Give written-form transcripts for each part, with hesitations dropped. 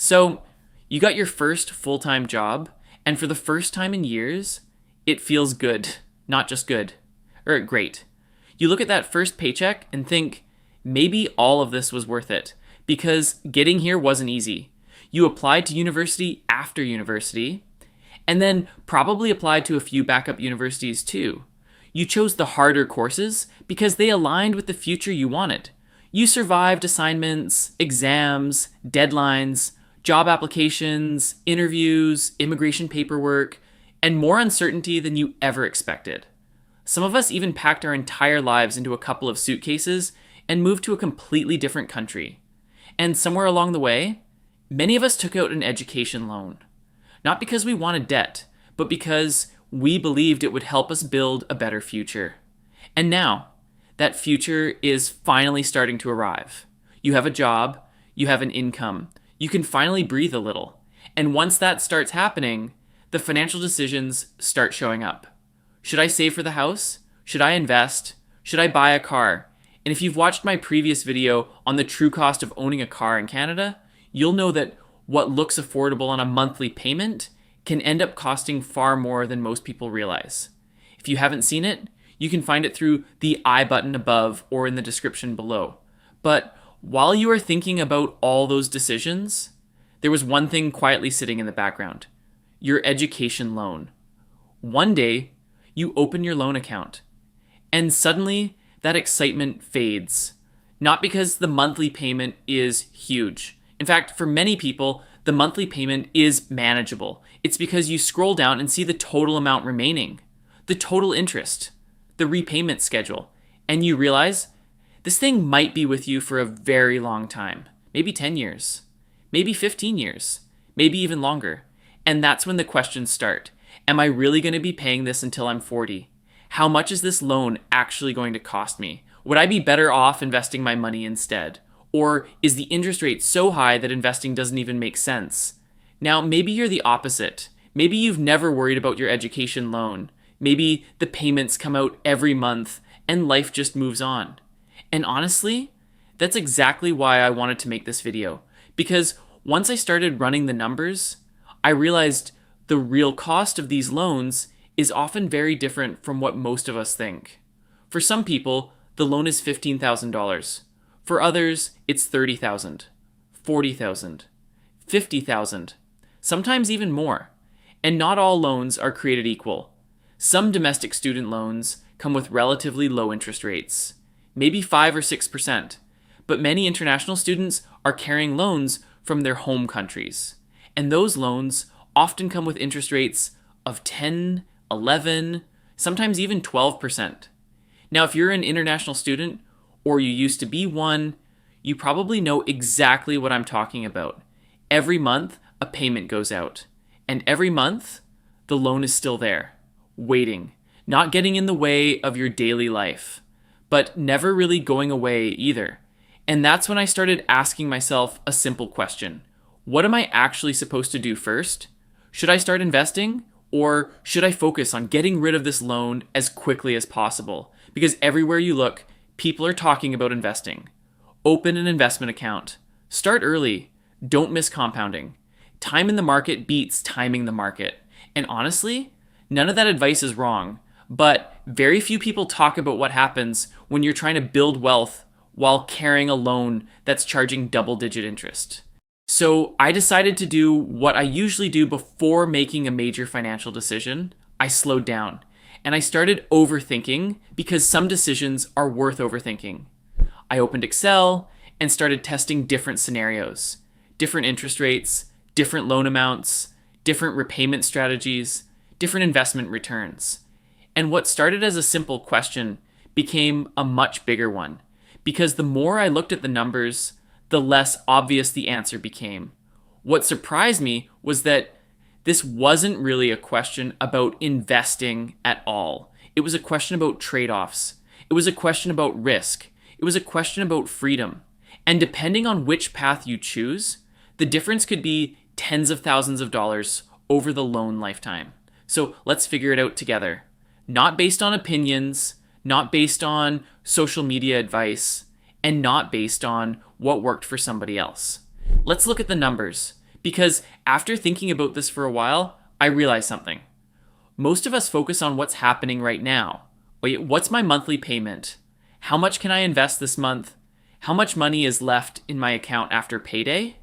So, you got your first full-time job, and for the first time in years, it feels good, not just good, or great. You look at that first paycheck and think, maybe all of this was worth it, because getting here wasn't easy. You applied to university after university, and then probably applied to a few backup universities too. You chose the harder courses because they aligned with the future you wanted. You survived assignments, exams, deadlines, job applications, interviews, immigration paperwork, and more uncertainty than you ever expected. Some of us even packed our entire lives into a couple of suitcases and moved to a completely different country. And somewhere along the way, many of us took out an education loan. Not because we wanted debt, but because we believed it would help us build a better future. And now, that future is finally starting to arrive. You have a job, you have an income, you can finally breathe a little. And once that starts happening, the financial decisions start showing up. Should I save for the house? Should I invest? Should I buy a car? And if you've watched my previous video on the true cost of owning a car in Canada, you'll know that what looks affordable on a monthly payment can end up costing far more than most people realize. If you haven't seen it, you can find it through the I button above or in the description below. But while you are thinking about all those decisions, there was one thing quietly sitting in the background: your education loan. One day, you open your loan account, and suddenly that excitement fades. Not because the monthly payment is huge. In fact, for many people, the monthly payment is manageable. It's because you scroll down and see the total amount remaining, the total interest, the repayment schedule, and you realize this thing might be with you for a very long time, maybe 10 years, maybe 15 years, maybe even longer. And that's when the questions start. Am I really going to be paying this until I'm 40? How much is this loan actually going to cost me? Would I be better off investing my money instead? Or is the interest rate so high that investing doesn't even make sense? Now, maybe you're the opposite. Maybe you've never worried about your education loan. Maybe the payments come out every month and life just moves on. And honestly, that's exactly why I wanted to make this video. Because once I started running the numbers, I realized the real cost of these loans is often very different from what most of us think. For some people, the loan is $15,000. For others, it's $30,000, $40,000, $50,000, sometimes even more. And not all loans are created equal. Some domestic student loans come with relatively low interest rates, maybe 5 or 6%, but many international students are carrying loans from their home countries. And those loans often come with interest rates of 10, 11, sometimes even 12%. Now, if you're an international student, or you used to be one, you probably know exactly what I'm talking about. Every month, a payment goes out. And every month, the loan is still there, waiting, not getting in the way of your daily life, but never really going away either. And that's when I started asking myself a simple question. What am I actually supposed to do first? Should I start investing? Or should I focus on getting rid of this loan as quickly as possible? Because everywhere you look, people are talking about investing. Open an investment account. Start early. Don't miss compounding. Time in the market beats timing the market. And honestly, none of that advice is wrong, but very few people talk about what happens when you're trying to build wealth while carrying a loan that's charging double-digit interest. So I decided to do what I usually do before making a major financial decision. I slowed down. And I started overthinking because some decisions are worth overthinking. I opened Excel and started testing different scenarios, different interest rates, different loan amounts, different repayment strategies, different investment returns. And what started as a simple question became a much bigger one, because the more I looked at the numbers, the less obvious the answer became. What surprised me was that this wasn't really a question about investing at all. It was a question about trade-offs. It was a question about risk. It was a question about freedom. And depending on which path you choose, the difference could be tens of thousands of dollars over the loan lifetime. So let's figure it out together. Not based on opinions, not based on social media advice, and not based on what worked for somebody else. Let's look at the numbers, Because after thinking about this for a while, I realized something. Most of us focus on what's happening right now. Wait, what's my monthly payment? How much can I invest this month? How much money is left in my account after payday?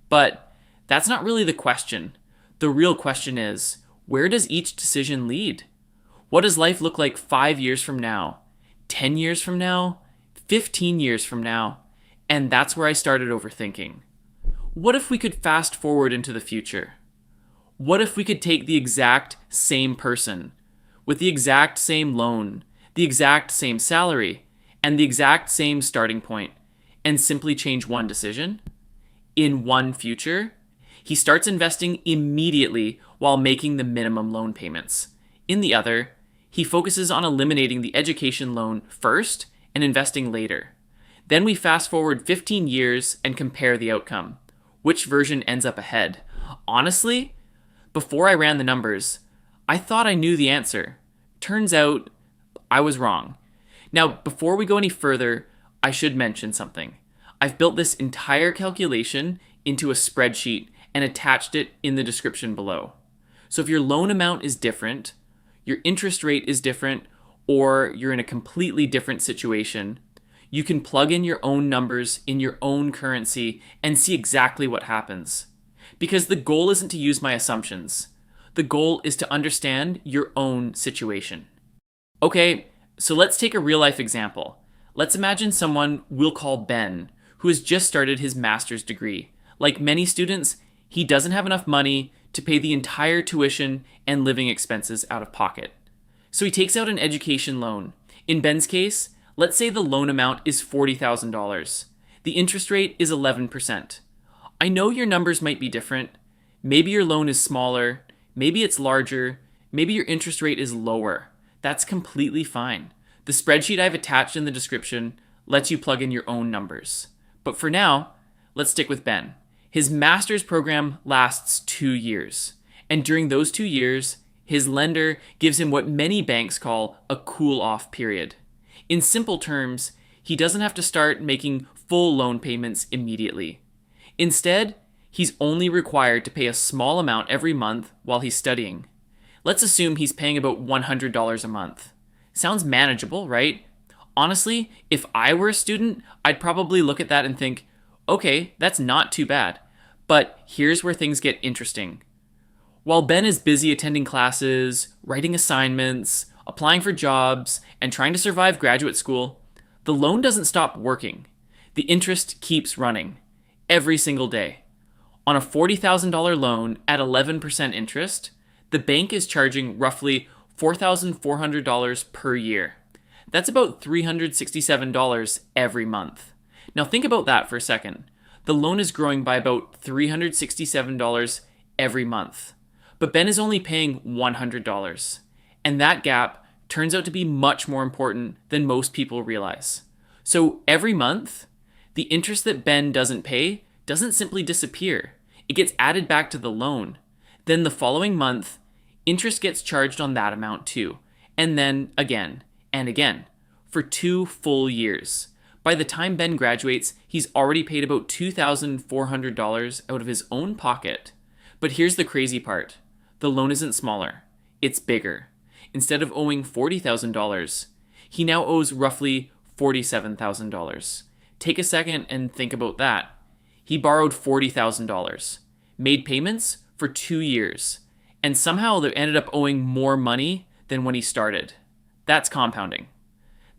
But that's not really the question. The real question is, where does each decision lead? What does life look like 5 years from now? 10 years from now? 15 years from now? And that's where I started overthinking. What if we could fast forward into the future? What if we could take the exact same person, with the exact same loan, the exact same salary, and the exact same starting point, and simply change one decision? In one future, he starts investing immediately while making the minimum loan payments. In the other, he focuses on eliminating the education loan first and investing later. Then we fast forward 15 years and compare the outcome. Which version ends up ahead? Honestly, before I ran the numbers, I thought I knew the answer. Turns out, I was wrong. Now, before we go any further, I should mention something. I've built this entire calculation into a spreadsheet and attached it in the description below. So if your loan amount is different, your interest rate is different, or you're in a completely different situation, you can plug in your own numbers in your own currency and see exactly what happens. Because the goal isn't to use my assumptions. The goal is to understand your own situation. Okay, so let's take a real life example. Let's imagine someone we'll call Ben, who has just started his master's degree. Like many students, he doesn't have enough money to pay the entire tuition and living expenses out of pocket. So he takes out an education loan. In Ben's case, let's say the loan amount is $40,000. The interest rate is 11%. I know your numbers might be different. Maybe your loan is smaller. Maybe it's larger. Maybe your interest rate is lower. That's completely fine. The spreadsheet I've attached in the description lets you plug in your own numbers. But for now, let's stick with Ben. His master's program lasts 2 years. And during those 2 years, his lender gives him what many banks call a cool-off period. In simple terms, he doesn't have to start making full loan payments immediately. Instead, he's only required to pay a small amount every month while he's studying. Let's assume he's paying about $100 a month. Sounds manageable, right? Honestly, if I were a student, I'd probably look at that and think, okay, that's not too bad. But here's where things get interesting. While Ben is busy attending classes, writing assignments, applying for jobs, and trying to survive graduate school, the loan doesn't stop working. The interest keeps running every single day. On a $40,000 loan at 11% interest, the bank is charging roughly $4,400 per year. That's about $367 every month. Now think about that for a second. The loan is growing by about $367 every month. But Ben is only paying $100. And that gap turns out to be much more important than most people realize. So every month, the interest that Ben doesn't pay doesn't simply disappear. It gets added back to the loan. Then the following month, interest gets charged on that amount too. And then again and again for 2 full years. By the time Ben graduates, he's already paid about $2,400 out of his own pocket. But here's the crazy part. The loan isn't smaller. It's bigger. Instead of owing $40,000, he now owes roughly $47,000. Take a second and think about that. He borrowed $40,000, made payments for 2 years, and somehow they ended up owing more money than when he started. That's compounding.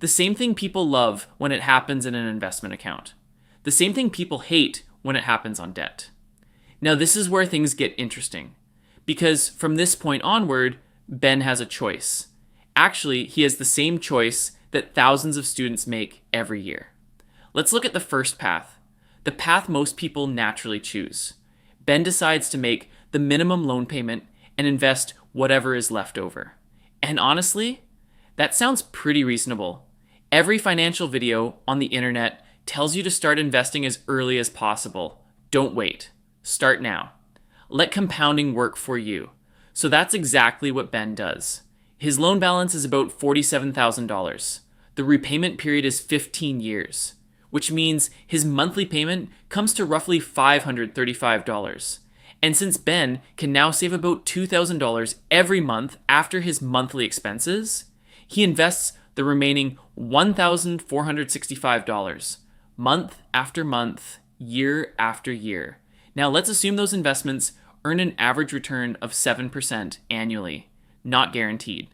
The same thing people love when it happens in an investment account. The same thing people hate when it happens on debt. Now this is where things get interesting, because from this point onward, Ben has a choice. Actually, he has the same choice that thousands of students make every year. Let's look at the first path, the path most people naturally choose. Ben decides to make the minimum loan payment and invest whatever is left over. And honestly, that sounds pretty reasonable. Every financial video on the internet tells you to start investing as early as possible. Don't wait. Start now. Let compounding work for you. So that's exactly what Ben does. His loan balance is about $47,000. The repayment period is 15 years, which means his monthly payment comes to roughly $535. And since Ben can now save about $2,000 every month after his monthly expenses, he invests the remaining $1,465 month after month, year after year. Now let's assume those investments earn an average return of 7% annually, not guaranteed.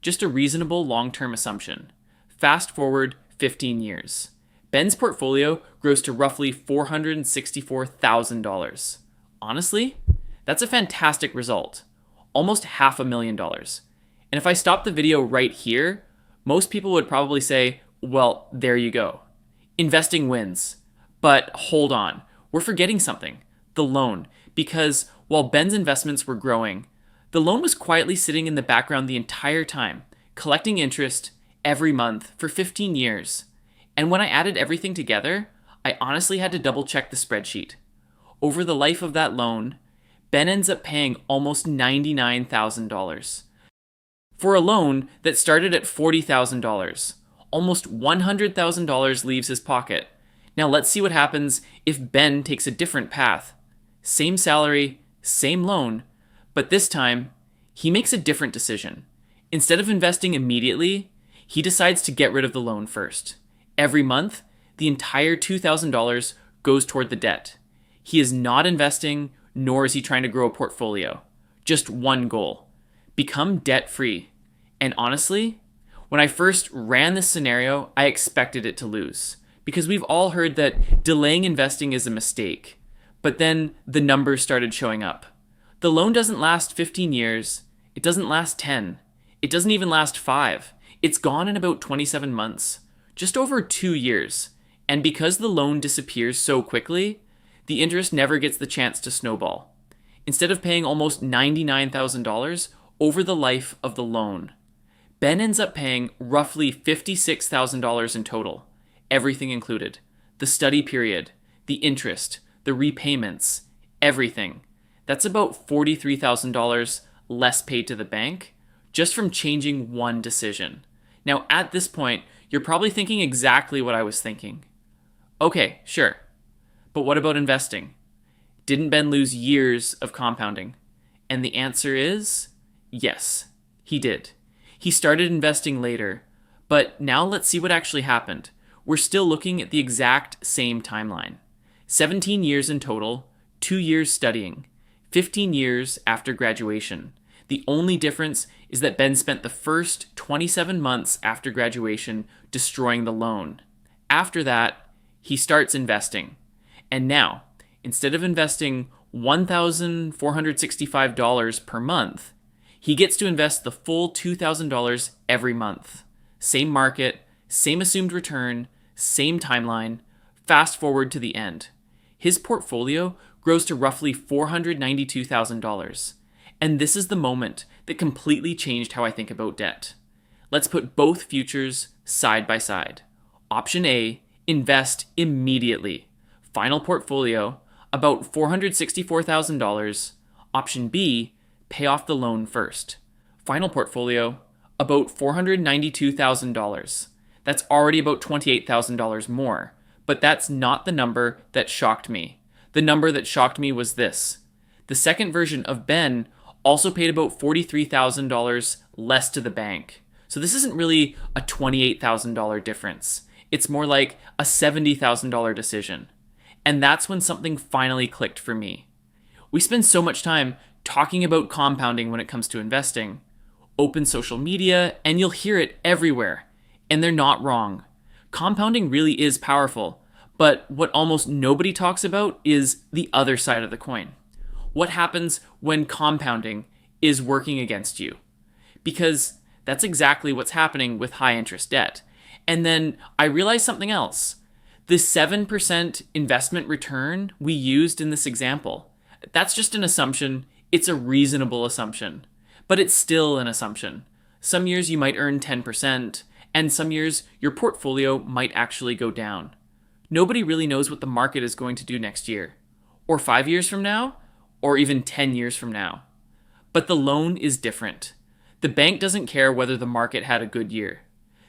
Just a reasonable long-term assumption. Fast forward 15 years. Ben's portfolio grows to roughly $464,000. Honestly, that's a fantastic result. Almost $500,000. And if I stop the video right here, most people would probably say, well, there you go. Investing wins. But hold on, we're forgetting something. The loan. Because while Ben's investments were growing, the loan was quietly sitting in the background the entire time, collecting interest every month for 15 years. And when I added everything together, I honestly had to double check the spreadsheet. Over the life of that loan, Ben ends up paying almost $99,000. For a loan that started at $40,000, almost $100,000 leaves his pocket. Now let's see what happens if Ben takes a different path. Same salary, same loan, but this time, he makes a different decision. Instead of investing immediately, he decides to get rid of the loan first. Every month, the entire $2,000 goes toward the debt. He is not investing, nor is he trying to grow a portfolio. Just one goal: become debt-free. And honestly, when I first ran this scenario, I expected it to lose. Because we've all heard that delaying investing is a mistake. But then the numbers started showing up. The loan doesn't last 15 years. It doesn't last 10. It doesn't even last 5. It's gone in about 27 months. Just over 2 years. And because the loan disappears so quickly, the interest never gets the chance to snowball. Instead of paying almost $99,000 over the life of the loan, Ben ends up paying roughly $56,000 in total, everything included. The study period, the interest, the repayments, everything. That's about $43,000 less paid to the bank, just from changing one decision. Now, at this point, you're probably thinking exactly what I was thinking. Okay, sure. But what about investing? Didn't Ben lose years of compounding? And the answer is yes, he did. He started investing later, but now let's see what actually happened. We're still looking at the exact same timeline. 17 years in total, 2 years studying, 15 years after graduation. The only difference is that Ben spent the first 27 months after graduation destroying the loan. After that, he starts investing. And now, instead of investing $1,465 per month, he gets to invest the full $2,000 every month. Same market, same assumed return, same timeline. Fast forward to the end. His portfolio grows to roughly $492,000. And this is the moment that completely changed how I think about debt. Let's put both futures side by side. Option A, invest immediately. Final portfolio, about $464,000. Option B, pay off the loan first. Final portfolio, about $492,000. That's already about $28,000 more. But that's not the number that shocked me. The number that shocked me was this. The second version of Ben also paid about $43,000 less to the bank. So this isn't really a $28,000 difference. It's more like a $70,000 decision. And that's when something finally clicked for me. We spend so much time talking about compounding when it comes to investing. Open social media and you'll hear it everywhere. And they're not wrong. Compounding really is powerful. But what almost nobody talks about is the other side of the coin. What happens when compounding is working against you? Because that's exactly what's happening with high interest debt. And then I realized something else. The 7% investment return we used in this example, that's just an assumption. It's a reasonable assumption, but it's still an assumption. Some years you might earn 10%, and some years your portfolio might actually go down. Nobody really knows what the market is going to do next year, or 5 years from now, or even 10 years from now. But the loan is different. The bank doesn't care whether the market had a good year.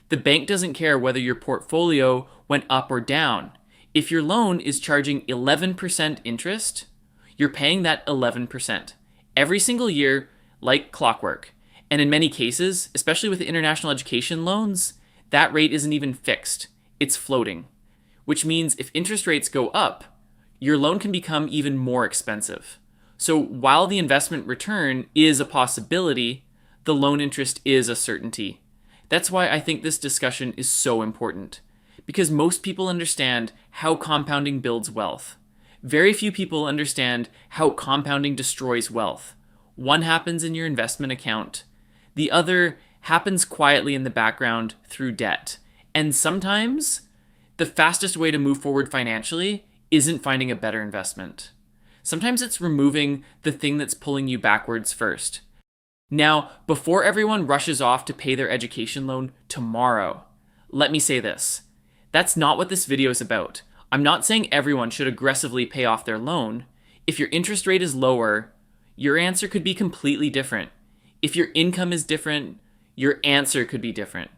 The bank doesn't care whether your portfolio went up or down. If your loan is charging 11% interest, You're paying that 11% every single year, like clockwork. And in many cases, especially with international education loans, that rate isn't even fixed. It's floating, which means if interest rates go up, your loan can become even more expensive. So while the investment return is a possibility, the loan interest is a certainty. That's why I think this discussion is so important, because most people understand how compounding builds wealth. Very few people understand how compounding destroys wealth. One happens in your investment account. The other happens quietly in the background through debt. And sometimes the fastest way to move forward financially isn't finding a better investment. Sometimes it's removing the thing that's pulling you backwards first. Now, before everyone rushes off to pay their education loan tomorrow, let me say this. That's not what this video is about. I'm not saying everyone should aggressively pay off their loan. If your interest rate is lower, your answer could be completely different. If your income is different, your answer could be different.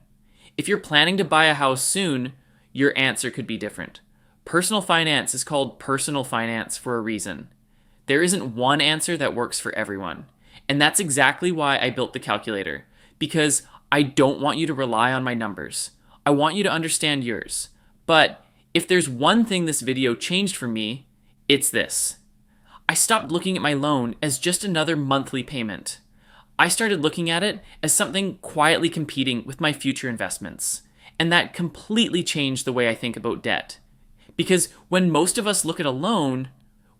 If you're planning to buy a house soon, your answer could be different. Personal finance is called personal finance for a reason. There isn't one answer that works for everyone. And that's exactly why I built the calculator, because I don't want you to rely on my numbers. I want you to understand yours. But if there's one thing this video changed for me, it's this. I stopped looking at my loan as just another monthly payment. I started looking at it as something quietly competing with my future investments. And that completely changed the way I think about debt. Because when most of us look at a loan,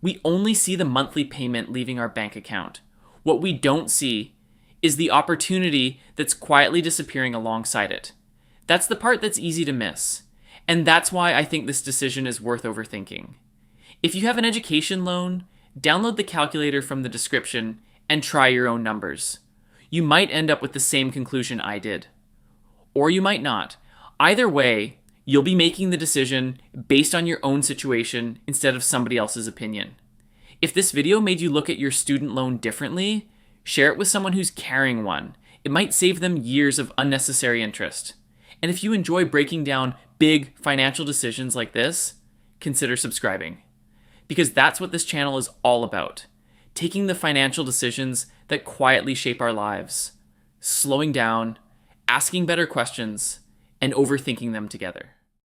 we only see the monthly payment leaving our bank account. What we don't see is the opportunity that's quietly disappearing alongside it. That's the part that's easy to miss. And that's why I think this decision is worth overthinking. If you have an education loan, download the calculator from the description and try your own numbers. You might end up with the same conclusion I did. Or you might not. Either way, you'll be making the decision based on your own situation instead of somebody else's opinion. If this video made you look at your student loan differently, share it with someone who's carrying one. It might save them years of unnecessary interest. And if you enjoy breaking down big financial decisions like this, consider subscribing. Because that's what this channel is all about. Taking the financial decisions that quietly shape our lives, slowing down, asking better questions, and overthinking them together.